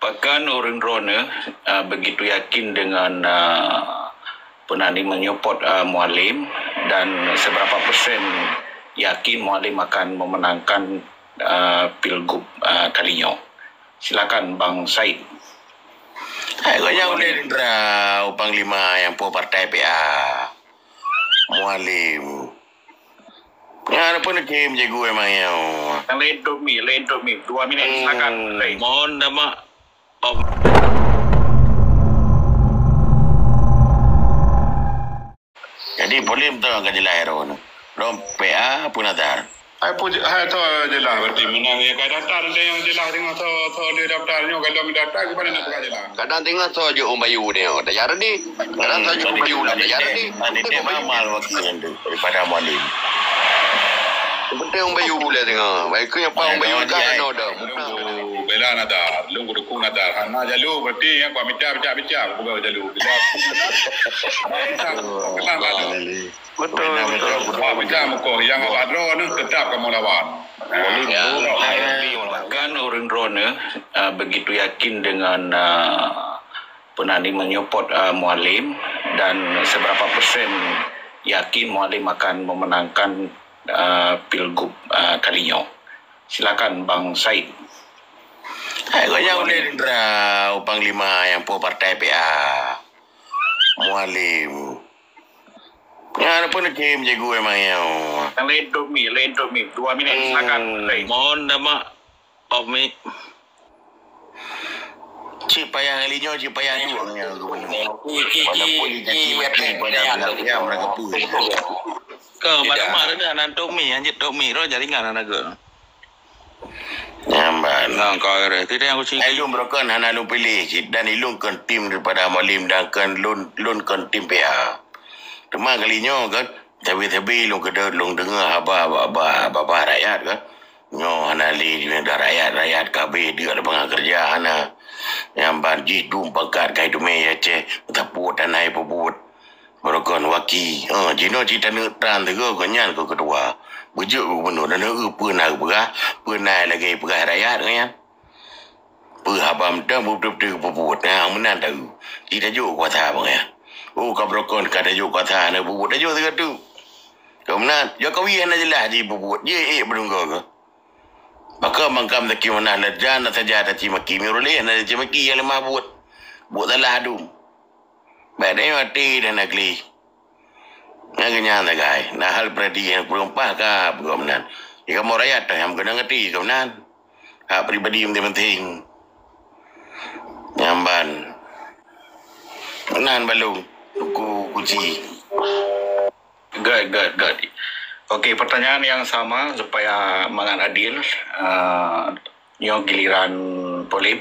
Bahkan orang Rona begitu yakin dengan Penani menyupport Mualim, dan seberapa persen yakin Mualim akan memenangkan Pilgub kalinya. Silakan Bang Said. Agaknya udah Panglima yang po partai PA Mualim. Ya, ada pun game je gue emang ya. Lain domi, 2 minit silakan. Mohon nama Jadi Mualim tu akan dilahirkan. Rom PA pun ada. Hai to jelah berarti menang ya kadang ada yang jelah tengok to dia daftarnya kalau daftar gimana nak buka jelah. Kadang tengok tu je Bayu dia. Tak jarang ni. Kadang tu je Bayu lah. Tak jarang ni. Dia mamal waktu itu daripada Mualim. Penting Bayu boleh tengok. Baik ke yang pang Bayu kan ada. Bela nadar, lu dukung nadar. Hana jalu berarti yang kau bincang bukan jalu. Betul. Bincang muka yang ada ni tetap kamu lawan. Bahkan orang Rona begitu yakin dengan Penani menyupport Mualim, dan seberapa persen yakin Mualim akan memenangkan Pilgub kalinya. Silakan Bang Said. Agaknya udah Panglima yang po partai PA Mualim. Ya, ada pun game je gue emang ya. Lain domi, 2 minit silakan. Mohon nama Omi. Cik payah kalinya, cik payah juga yang walaupun jadi mati pada dia mereka pun. Kau pada mana dah nanti Omi, anjir Omi roh jaringan anak gue. Nyamban. Nah, kau ada. Tidak yang kucing. Ilung broken, hana lu pilih. Dan ilung kan tim daripada Mualim dan kan lun kan tim PA. Cuma kalinya kan, tapi ilung kedua ilung dengar apa rakyat kan. Nyo hana li dah rakyat KB dia ada pengakerja hana. Nyamban jidum pakat kai dume ya cek. Taput dan naik puput. Broken waki. Jino cita neutran tu kau nyan kau kedua. Bujuk gubernur dan pernah lagi pegah rakyat kan. Perhabam dah betul-betul bubut yang menang tahu. Tidak juga kuasa bang ya. Kau berokon kata juga kuasa nak bubut aja tu. Kau menang, Jokowi yang jelas di bubut. Ye belum kau. Maka mangkam tak kira mana lejan saja ada cimaki miruleh ada cimaki yang lemah buat salah adum. Baiknya mati dan negeri. Yang kenyang tak guys. Nah hal berarti yang berumpah ke berkomunan. Jika mau rakyat yang kena ngerti komunan. Hak pribadi yang penting. Nyamban. Kenan balung. Tuku kunci. Good. Okey, pertanyaan yang sama supaya mangan adil. Yang giliran Polim.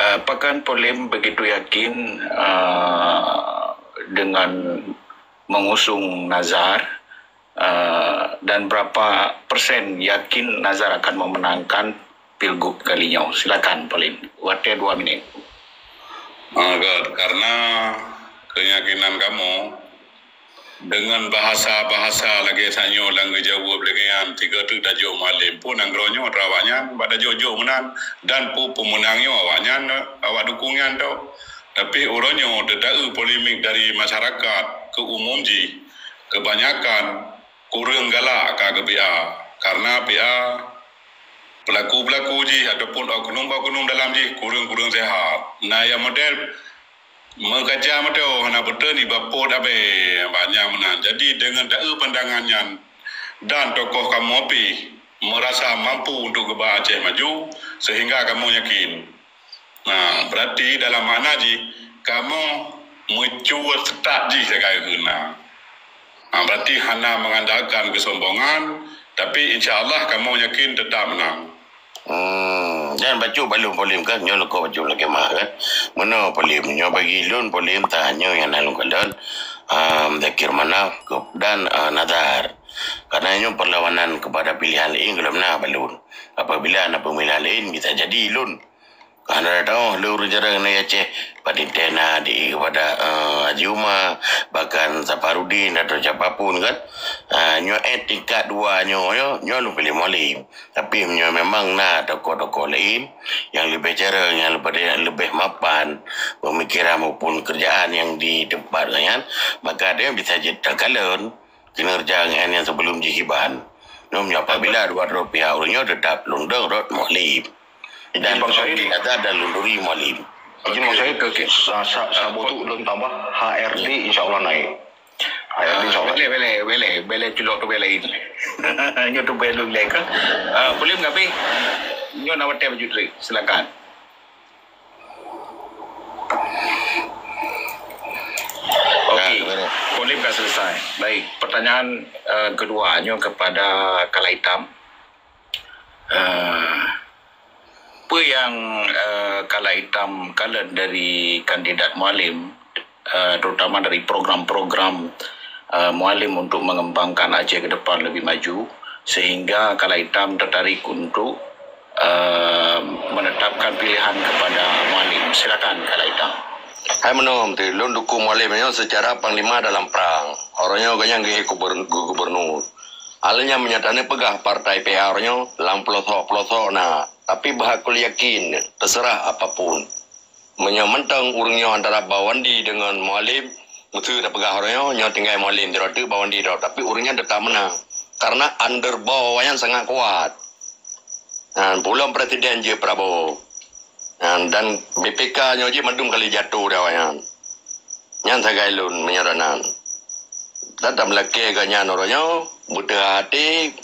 Apakah Polim begitu yakin dengan mengusung Nazar, dan berapa persen yakin Nazar akan memenangkan Pilgub kalinya? Silakan Polim. Waktu 2 minit. Karena keyakinan kamu dengan bahasa lagi sanyo langga Jawa belakangan 3 tu tajuk Mualim pun angronyo rawanya pada jojo menan dan pemenangnya awak dukungan tu. Tapi orangnya tidak polemik dari masyarakat ke umum ji kebanyakan kurang galak ke PA karena PA pelaku ji ataupun oknum dalam ji kurang sehat. Nah yang model mengkaca model hana betul ni bapot abe banyak menang. Jadi dengan pandangannya dan tokoh kamu api merasa mampu untuk kebah Aceh maju sehingga kamu yakin. Nah, berarti dalam mana ji kamu mencuat setak ji saya guna. Berarti hana mengandalkan kesombongan, tapi insya-Allah kamu yakin tetap menang. Jangan baca balung Polim kan, nyo kau baca lagi mah kan. Mana Polim nyo bagi lun Polim tanya yang nalung kalon dakir mana dan Nazar. Karena nyo perlawanan kepada pilihan lain kalau mana balun. Apabila ada pemilihan lain bisa jadi lun Karena tahu lu jarang ni Aceh pada tena di kepada Haji Umar bahkan Safarudin atau siapapun kan nyo tingkat 2 nyo lu pilih Mualim tapi nyo memang tokoh-tokoh lain yang lebih jarang yang lebih mapan pemikiran maupun kerjaan yang di tempat kan maka dia bisa jadi terkalon kinerja yang sebelum jihiban nomnya apabila dua pihak orangnya tetap lundang rot Mualim dan Bang Syahid ada lunduri Mualim. izin Bang Syahid Sabo tu belum tambah HRD insyaAllah naik. HRD insyaAllah. Boleh culok tu boleh. Nyo tu boleh lu kan. Boleh ngapi? Nyo nak watai baju tri. Silakan. Okey. Boleh dah selesai. Baik, pertanyaan keduanya kepada Kala Hitam. Apa yang Kala Hitam kala dari kandidat Mualim terutama dari program-program Mualim untuk mengembangkan Aceh ke depan lebih maju sehingga Kala Hitam tertarik untuk menetapkan pilihan kepada Mualim. Silakan Kala Hitam. Hai menom tu lu dukung Mualim secara panglima dalam perang. Orangnya kayaknya nggih gubernur. Alanya menyatakan pegah partai PA orangnya dalam pelosok-pelosok tapi bahakul yakin terserah apapun. Menyamentang urangnya antara Bawandi dengan Mualim mesti dah pegah orangnya tinggal Mualim dia tu Bawandi dah tapi urangnya tetap menang karena underbawanya sangat kuat. Dan pulang presiden je Prabowo. Dan BPK-nya je madum kali jatuh dah wayan. Yang sagailun menyaranan. Tetap lelaki ganyan orangnya buta hati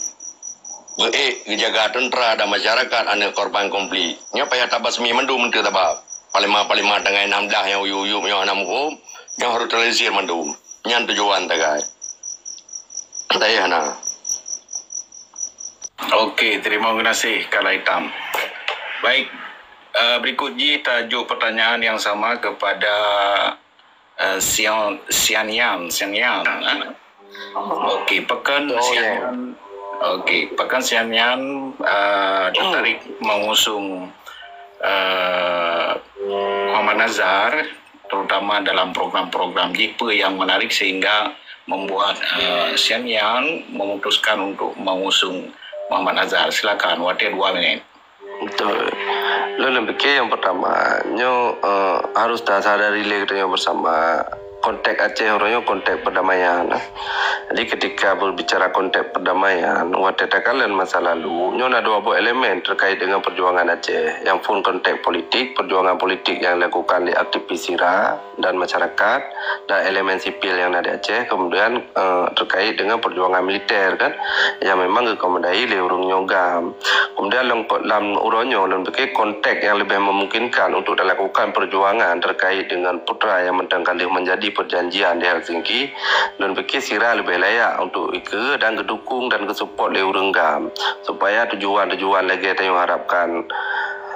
jaga tentera dan masyarakat ane korban konflik. Nya payah tabasmi mandum mentu tabak. Palima dengan 16 yang uyu yang anak hukum yang harus terrealisir mandum. Yang tujuan tagai. Saya na. Okey, terima kasih Kala Hitam. Baik, berikutnya tajuk pertanyaan yang sama kepada Sian Yan. Okey, Pekan Sian. Okey, Pekan Sian Yan tertarik mengusung Muhammad Nazar terutama dalam program-program JIPA yang menarik sehingga membuat Sian Yan memutuskan untuk mengusung Muhammad Nazar. Silakan, waktu 2 minit. Betul. Lalu fikir yang pertama, harus dah sadari kita bersama konteks Aceh orangnya konteks perdamaian. Jadi ketika berbicara konteks perdamaian, waktu takalan masa lalu, ada 2 elemen terkait dengan perjuangan Aceh. Yang pun konteks politik, perjuangan politik yang dilakukan di aktivis SIRA dan masyarakat, dan elemen sipil yang ada di Aceh. Kemudian terkait dengan perjuangan militer kan, yang memang dikomandai oleh urang Nyogam. Kemudian dalam urangnya, dalam konteks yang lebih memungkinkan untuk dilakukan perjuangan terkait dengan putra yang mentangkali menjadi perjanjian di Helsinki dan fikir SIRA lebih layak untuk ikut dan kedukung dan kesupport oleh urang Gam supaya tujuan-tujuan lagi yang harapkan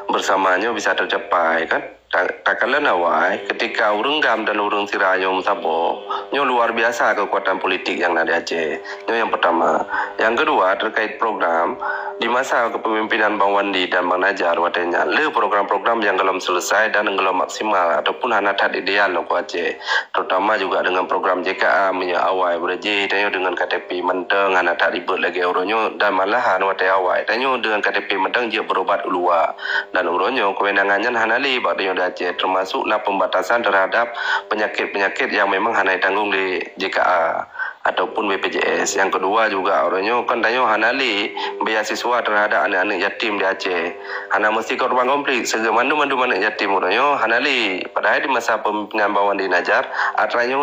bersamanya bisa tercapai kan. Takalan awal ketika urang Gam dan urang SIRA yang sabo luar biasa kekuatan politik yang ada di Aceh. Itu yang pertama. Yang kedua terkait program di masa kepemimpinan Bang Wandi dan Bang Najar watenya program-program yang belum selesai dan belum maksimal ataupun hanat ideal loko Aceh, terutama juga dengan program JKA punya awal berje tanyo dengan KTP menteng hanat ribut lagi uronyo dan malahan watai awal tanyo dengan KTP menteng dia berobat ulua dan uronyo kewenangannya hanali bak tanyo Aceh termasuklah pembatasan terhadap penyakit-penyakit yang memang hanai tanggung di JKA ataupun BPJS. Yang kedua juga orangnya kan tanyo hanali beasiswa terhadap anak-anak yatim di Aceh. Hana mesti korban konflik segemandu anak yatim orangnya hanali. Padahal di masa pemimpinan Bang Wandi Najar atranya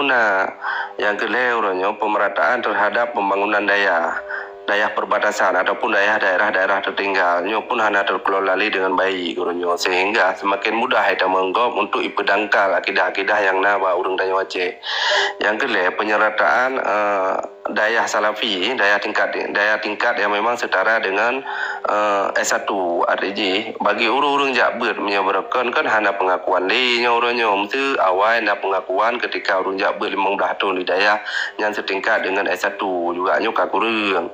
yang kedua orangnya pemerataan terhadap pembangunan daya perbatasan ataupun daerah-daerah tertinggal pun hana terkelola dengan baik orangnya sehingga semakin mudah kita menggop untuk ipedangkal akidah-akidah yang nawa urang tanyo Aceh. Yang kedua penyerataan daya Salafi, daya tingkat yang memang setara dengan S1 RJ. Bagi urang-urang Jakbert menyebabkan kan hana pengakuan dia orangnya mesti awal na pengakuan ketika urang Jakbert 15 tahun di daya yang setingkat dengan S1 juga nyo kakurang.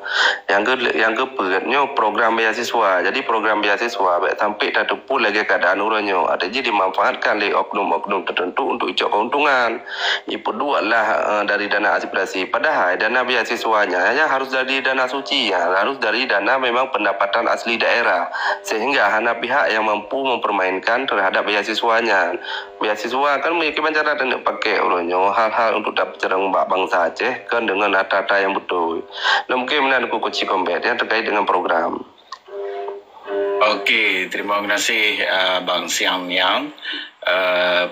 Yang kepernya program beasiswa. Jadi program beasiswa baik sampai tak tepu lagi keadaan urangnya. RJ dimanfaatkan oleh oknum-oknum tertentu untuk icok keuntungan. Itu dua lah dari dana aspirasi. Padahal dana beasiswanya ya harus dari dana suci, ya harus dari dana memang pendapatan asli daerah, sehingga hanya pihak yang mampu mempermainkan terhadap beasiswanya. Beasiswa kan memiliki cara dan pakai orangnya hal-hal untuk dapat cerang bangsa Aceh kan dengan data yang betul. Dan mungkin menandaku kunci kompet yang terkait dengan program. Okey, terima kasih Bang Siam Yang.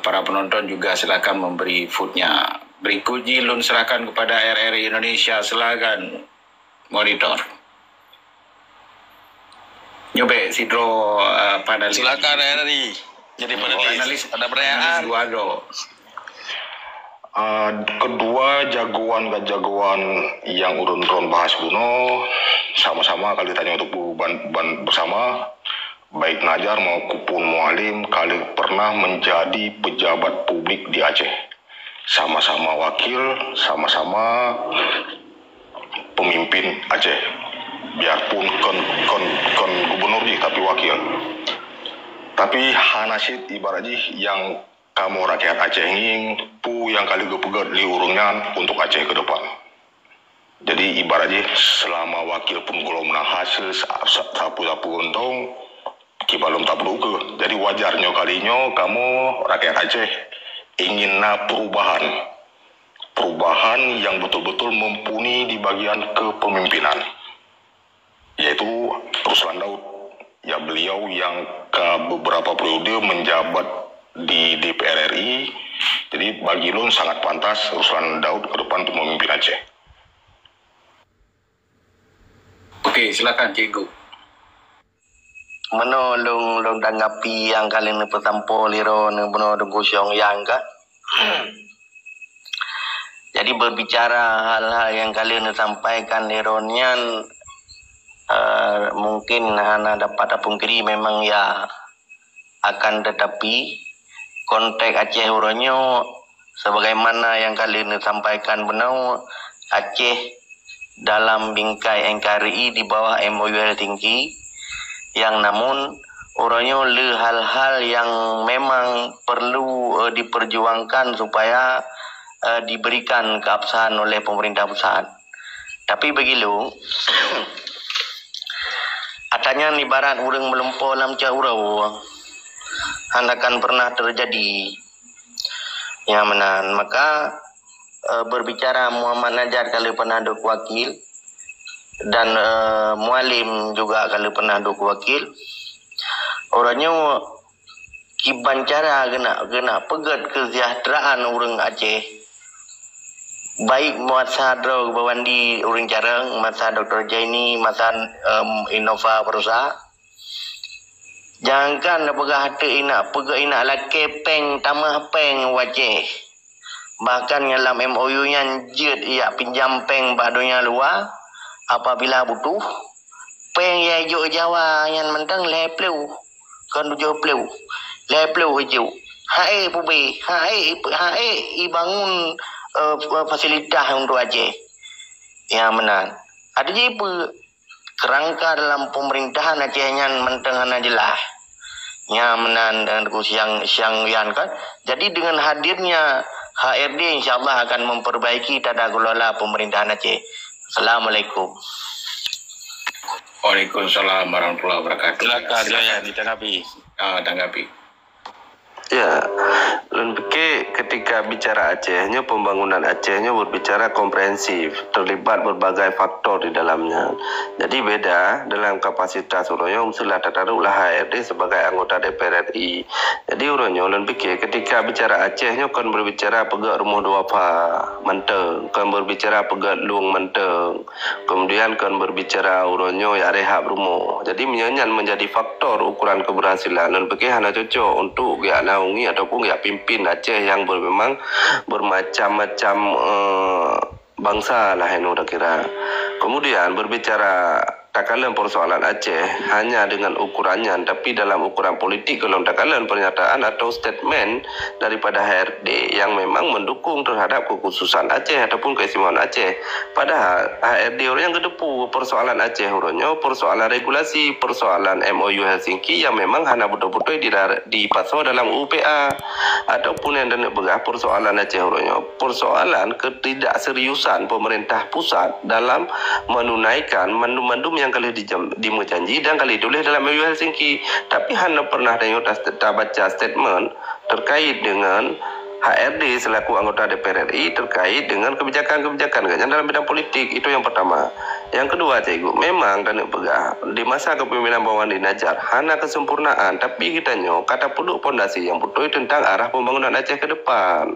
Para penonton juga silakan memberi footnya. Berikutnya Lun serahkan kepada RRI Indonesia, silakan monitor. Nyobe Sidro panelis. Silakan RRI. Jadi panelis ada pertanyaan. Kedua jagoan yang urun-urun bahas buno sama-sama kali tanya untuk bersama, baik Najar maupun Mualim kali pernah menjadi pejabat publik di Aceh, sama-sama wakil, sama-sama pemimpin Aceh, biarpun kon gubernur tapi wakil. Tapi hanasid ibaratnya yang kamu rakyat Aceh ini yang kali pegat di urungan untuk Aceh ke depan. Jadi ibaratnya selama wakil pun belum hasil sapu-sapu untung belum tak beruke. Jadi wajarnya kalinya kamu rakyat Aceh ingin perubahan yang betul-betul mumpuni di bagian kepemimpinan, yaitu Ruslan Daud. Ya beliau yang ke beberapa periode menjabat di DPR RI. Jadi bagi Lun sangat pantas Ruslan Daud ke depan untuk memimpin Aceh. Okey, silakan Cikgu. Menolong long tanggapi yang kali ni pertampo liro ni benar dengkusyong yang kan. Jadi berbicara hal-hal yang kali ni sampaikan lironian mungkin hana dapat pungkiri memang ya akan, tetapi konteks Aceh uronyo sebagaimana yang kali ini sampaikan benar, Aceh dalam bingkai NKRI di bawah MOU tinggi, yang namun uronyo le hal-hal yang memang perlu diperjuangkan supaya diberikan keabsahan oleh pemerintah pusat. Tapi begitu adanya ibarat urang melempau dalam caurau akan pernah terjadi yang menan. Maka berbicara Muhammad Najar kalau pernah duk wakil dan Mualim juga kalau pernah duk wakil, orangnya kiban cara kena pegat kesejahteraan orang Aceh, baik masa Dr. Bawandi orang Carang, masa Dr. Jaini, masa Innova Perusahaan. Jangankan pegah hati ina laki peng tamah peng wajah. Bahkan dalam MOU yang jid ia pinjam peng badonya luar apabila butuh. Peng ya hijau Jawa yang mentang lepleu. Kan hijau pleu. Lepleu hijau. Hai pubi, hai bangun fasilitas untuk Aceh. Yang menang. Ada je kerangka dalam pemerintahan Aceh yang mentang jelas. Yang menan dan siang yan kan. Jadi dengan hadirnya HRD insyaAllah akan memperbaiki tata kelola pemerintahan Aceh. Assalamualaikum. Waalaikumsalam warahmatullahi wabarakatuh. Silakan ditanggapi. Tanggapi. Ya, Lun pikir ketika bicara Acehnya, pembangunan Acehnya berbicara komprehensif, terlibat berbagai faktor di dalamnya. Jadi beda dalam kapasitas Uronyo, mestilah taruhlah HRD sebagai anggota DPR RI. Jadi Uronyo, Lun pikir ketika bicara Acehnya kan berbicara pegat rumah dua menteng, kan berbicara pegat luang menteng, kemudian kan berbicara Uronyo ya rehab rumah. Jadi menyanyian menjadi faktor ukuran keberhasilan. Lun pikir hanya cocok untuk ya naungi ataupun ya pimpin Aceh yang memang bermacam-macam bangsa lah yang udah kira. Kemudian berbicara takalan persoalan Aceh hanya dengan ukurannya, tapi dalam ukuran politik kalau takalan pernyataan atau statement daripada HRD yang memang mendukung terhadap kekhususan Aceh ataupun keistimewaan Aceh. Padahal HRD orang yang kedepu persoalan Aceh orangnya persoalan regulasi, persoalan MOU Helsinki yang memang hanya betul-betul dipasang dalam UPA ataupun yang dan begah persoalan Aceh orangnya persoalan ketidakseriusan pemerintah pusat dalam menunaikan mandum-mandum yang kali dijanji dan kali ditulis dalam MOU Helsinki, tapi hanya pernah kita baca statement terkait dengan HRD selaku anggota DPR RI terkait dengan kebijakan-kebijakan dalam bidang politik. Itu yang pertama. Yang kedua, Cikgu, memang dan pegah di masa kepemimpinan Bang Wandi Najjar hanya kesempurnaan, tapi kita kata perlu pondasi yang betul tentang arah pembangunan Aceh ke depan.